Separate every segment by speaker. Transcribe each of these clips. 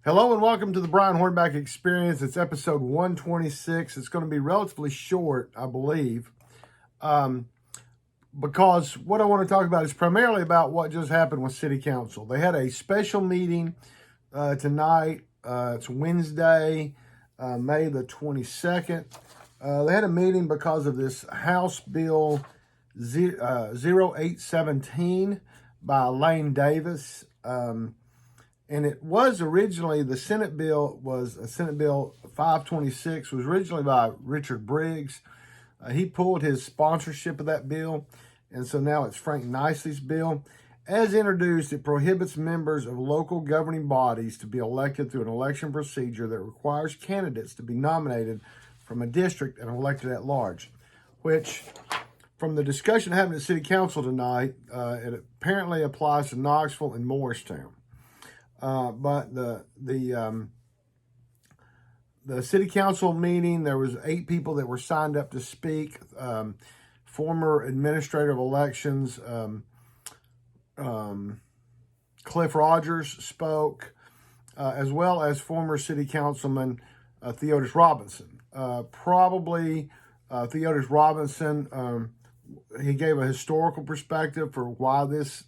Speaker 1: Hello and welcome to the Brian Hornback Experience. It's episode 126. It's going to be relatively short, I believe, because what I want to talk about is primarily about what just happened with City Council. They had a special meeting tonight. It's Wednesday, May the 22nd. They had a meeting because of this House Bill 0817 by Elaine Davis. And it was originally, the Senate bill was Senate Bill 526, was originally by Richard Briggs. He pulled his sponsorship of that bill, and so now it's Frank Nicely's bill. As introduced, it prohibits members of local governing bodies to be elected through an election procedure that requires candidates to be nominated from a district and elected at large, which, from the discussion happening at City Council tonight, it apparently applies to Knoxville and Morristown. But the City Council meeting, there was 8 people that were signed up to speak. Former Administrator of Elections, Cliff Rogers spoke, as well as former City Councilman Theodis Robinson. Theodis Robinson, he gave a historical perspective for why this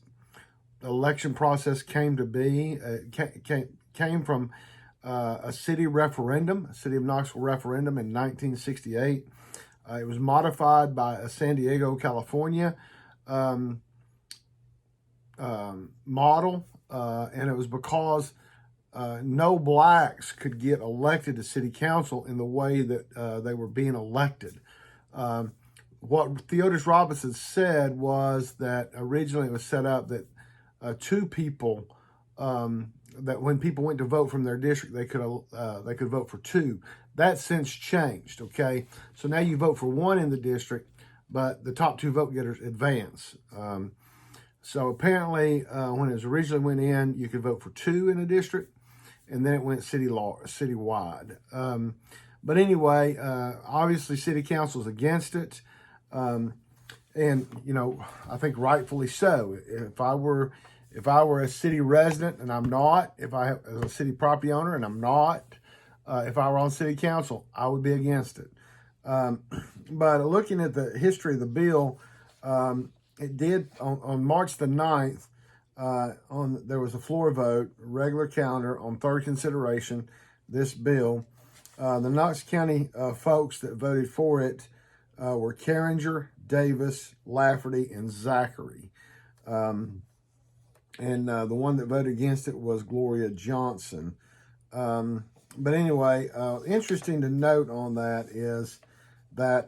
Speaker 1: election process came to be. It came from a city referendum, a City of Knoxville referendum in 1968. It was modified by a San Diego, California model, and it was because no blacks could get elected to City Council in the way that they were being elected. What Theodis Robinson said was that originally it was set up that 2 people, that when people went to vote from their district, they could vote for 2. That's since changed. Okay, so now you vote for 1 in the district, but the top 2 vote getters advance. So apparently, when it was originally went in, you could vote for 2 in a district, and then it went citywide. But anyway, obviously, City Council is against it. And, I think rightfully so. If I were a city resident, and I'm not, as a city property owner, and I'm not, if I were on City Council, I would be against it. But looking at the history of the bill, it did, on March the 9th, there was a floor vote, regular calendar, on third consideration, this bill. The Knox County folks that voted for it were Carringer, Davis, Lafferty, and Zachary. And the one that voted against it was Gloria Johnson. But anyway, interesting to note on that is that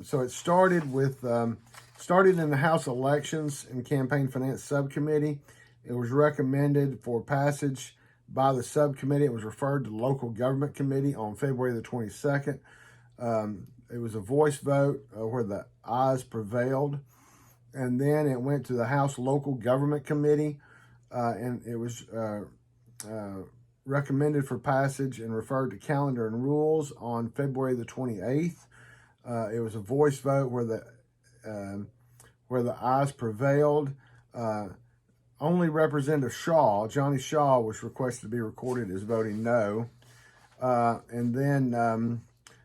Speaker 1: so it started in the House Elections and Campaign Finance Subcommittee. It was recommended for passage by the subcommittee. It was referred to the Local Government Committee on February the 22nd. It was a voice vote where the ayes prevailed. And then it went to the House Local Government Committee, and it was recommended for passage and referred to Calendar and Rules on February the 28th. It was a voice vote where the ayes prevailed. Only Representative Johnny Shaw, was requested to be recorded as voting no. And then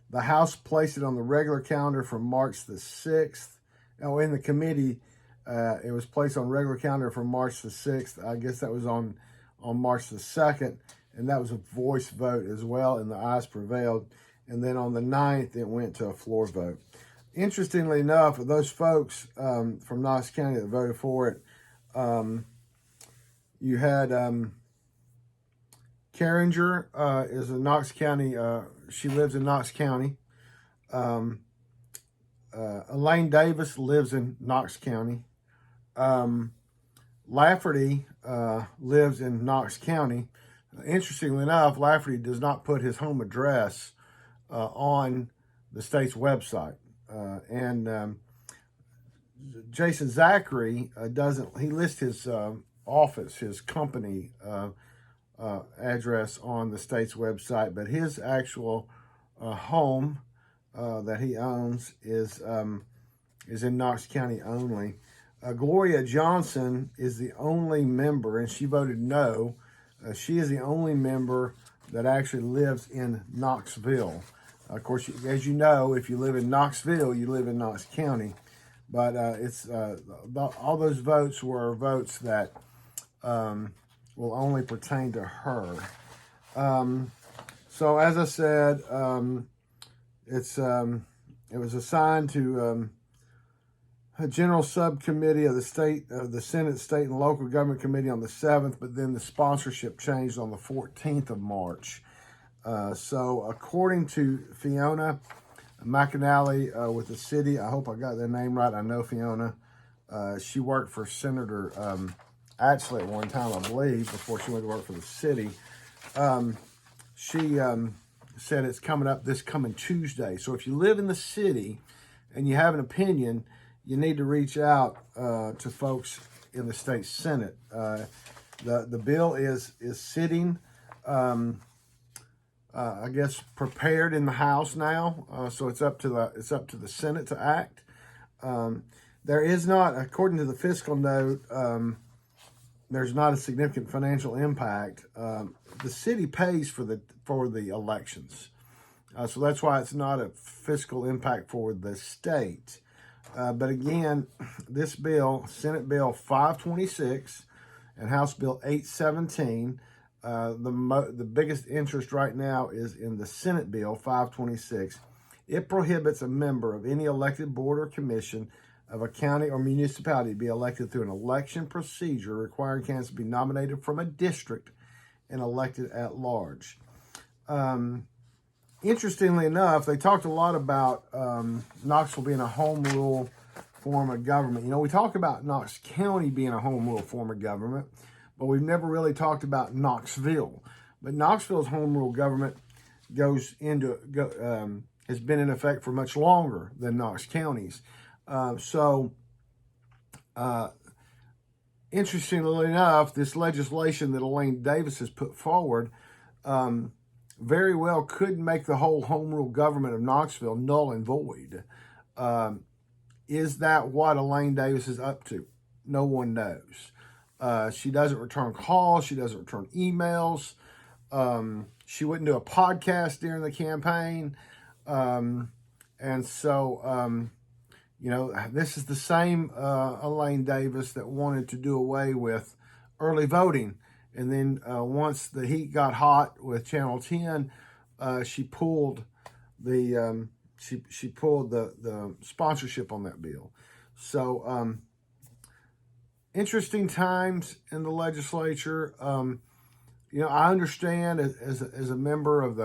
Speaker 1: the House placed it on the regular calendar for March the 6th. Oh, in the committee, it was placed on regular calendar for March the 6th. I guess that was on March the 2nd, and that was a voice vote as well, and the ayes prevailed. And then on the 9th, it went to a floor vote. Interestingly enough, those folks from Knox County that voted for it, you had Carringer is a Knox County. She lives in Knox County. Elaine Davis lives in Knox County. Lafferty lives in Knox County. Interestingly enough, Lafferty does not put his home address on the state's website. And Jason Zachary doesn't. He lists his office, his company address on the state's website, but his actual home that he owns is in Knox County only. Gloria Johnson is the only member, and she voted no. She is the only member that actually lives in Knoxville. Of course, as you know, if you live in Knoxville, you live in Knox County. But all those votes were votes that will only pertain to her. So as I said, it was assigned to a general subcommittee of the Senate, State, and Local Government Committee on the 7th, but then the sponsorship changed on the 14th of March. So according to Fiona McAnally with the city, I hope I got their name right. I know Fiona. She worked for Senator Ashley at one time, I believe, before she went to work for the city. She said it's coming up this coming Tuesday. So if you live in the city and you have an opinion, you need to reach out to folks in the state Senate. The bill is sitting, I guess, prepared in the House now. So it's up to the Senate to act. There is not, according to the fiscal note, there's not a significant financial impact. The city pays for the elections, so that's why it's not a fiscal impact for the state. But again, this bill, Senate Bill 526 and House Bill 817, the biggest interest right now is in the Senate Bill 526. It prohibits a member of any elected board or commission of a county or municipality to be elected through an election procedure requiring candidates to be nominated from a district and elected at large. Interestingly enough, they talked a lot about Knoxville being a home rule form of government. You know, we talk about Knox County being a home rule form of government, but we've never really talked about Knoxville. But Knoxville's home rule government has been in effect for much longer than Knox County's. Interestingly enough, this legislation that Elaine Davis has put forward very well could make the whole home rule government of Knoxville null and void. Is that what Elaine Davis is up to? No one knows. She doesn't return calls. She doesn't return emails. She wouldn't do a podcast during the campaign. You know, this is the same Elaine Davis that wanted to do away with early voting. And then once the heat got hot with Channel 10, she pulled the sponsorship on that bill. So interesting times in the legislature. You know, I understand as a member of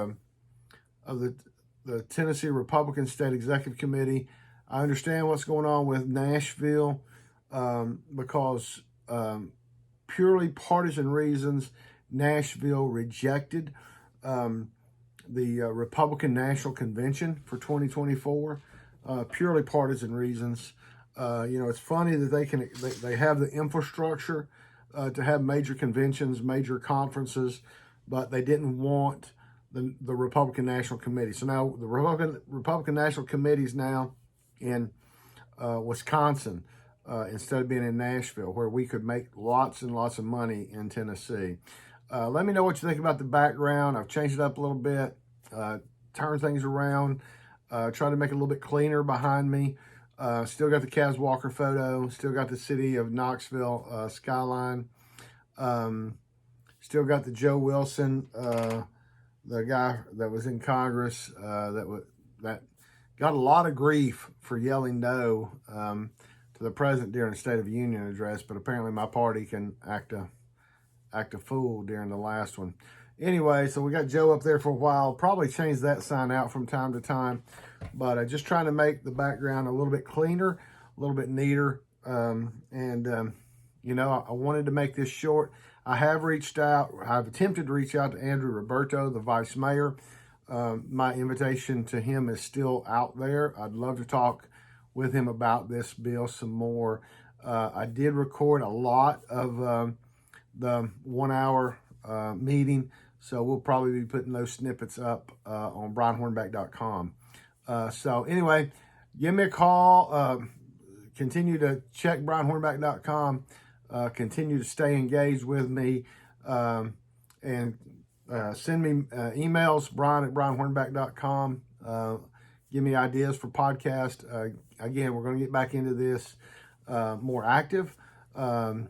Speaker 1: the Tennessee Republican State Executive Committee, I understand what's going on with Nashville because purely partisan reasons, Nashville rejected the Republican National Convention for 2024. Purely partisan reasons. You know, it's funny that they have the infrastructure to have major conventions, major conferences, but they didn't want the Republican National Committee. So now the Republican National Committee is now in Wisconsin instead of being in Nashville, where we could make lots and lots of money in Tennessee. Let me know what you think about the background. I've changed it up a little bit, turned things around, tried to make it a little bit cleaner behind me. Still got the Kaz Walker photo, still got the city of Knoxville skyline, still got the Joe Wilson, the guy that was in Congress that got a lot of grief for yelling no to the president during the State of the Union address, but apparently my party can act a fool during the last one. Anyway, so we got Joe up there for a while. Probably change that sign out from time to time, but just trying to make the background a little bit cleaner, a little bit neater. You know, I wanted to make this short. I have reached out. I've attempted to reach out to Andrew Roberto, the vice mayor. My invitation to him is still out there. I'd love to talk with him about this bill some more. I did record a lot of the 1 hour meeting, so we'll probably be putting those snippets up on brianhornback.com. So anyway, give me a call, continue to check brianhornback.com. Continue to stay engaged with me, and send me emails, brian@brianhornback.com. Give me ideas for podcast. Again, we're going to get back into this more active, and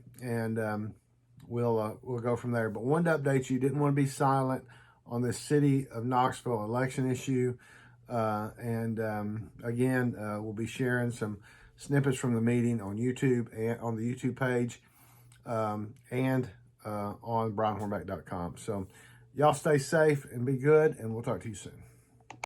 Speaker 1: we'll go from there. But wanted to update you. Didn't want to be silent on this city of Knoxville election issue. Again, we'll be sharing some snippets from the meeting on YouTube and on the YouTube page, and on brianhornback.com. So y'all stay safe and be good, and we'll talk to you soon.